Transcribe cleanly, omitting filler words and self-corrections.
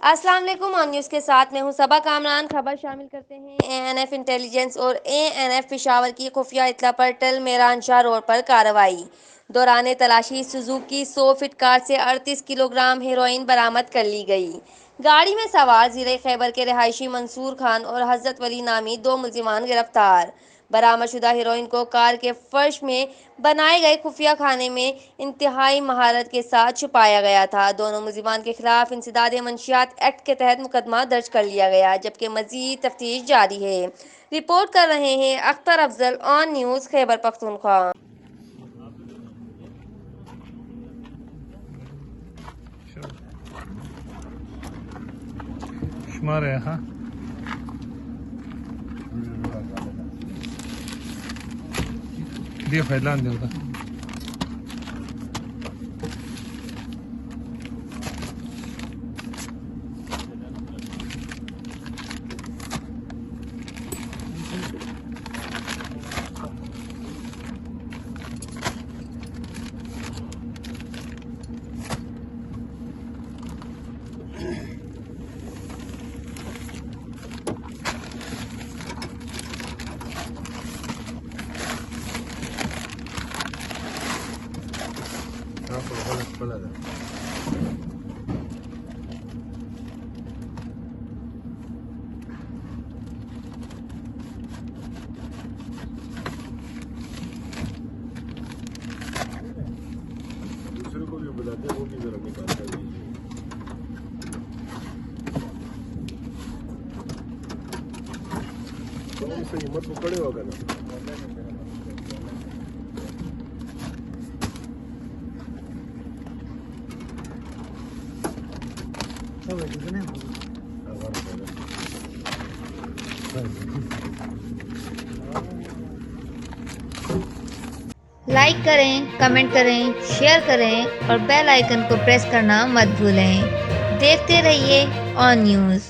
अस्सलाम वालेकुम। On news के साथ मैं हूं सबा कामरान। खबर शामिल करते हैं एएनएफ इंटेलिजेंस और एएनएफ पेशावर की खुफिया इत्तला पर टल मेहरानशाह रोड पर कार्रवाई। दौरान तलाशी सुजुकी 100 फीट कार से 38 किलोग्राम हेरोइन बरामद कर ली गई। गाड़ी में सवार जिले खैबर के रिहायशी मंसूर खान और हजरत वली नामी 2 मुलजिमान गिरफ्तार। बरामदशुदा हेरोइन को कार के फर्श में बनाए गए खुफिया खाने में इंतहाई महारत के साथ छुपाया गया था। दोनों मुलजिमान के खिलाफ इंसदाद मंशियात एक्ट के तहत मुकदमा दर्ज कर लिया गया, जबकि मजीद तफ्तीश जारी है। रिपोर्ट कर रहे हैं अख्तर अफजल, ऑन न्यूज़ खैबर पख्तूनख्वा। शुमार है हाँ दियो फैलान दियो था दूसरे को भी बुलाते हैं, वो भी जरा निकालता है। तो इससे हिम्मत पकड़े होगा ना। लाइक करें, कमेंट करें, शेयर करें और बेल आइकन को प्रेस करना मत भूलें। देखते रहिए ऑन न्यूज़।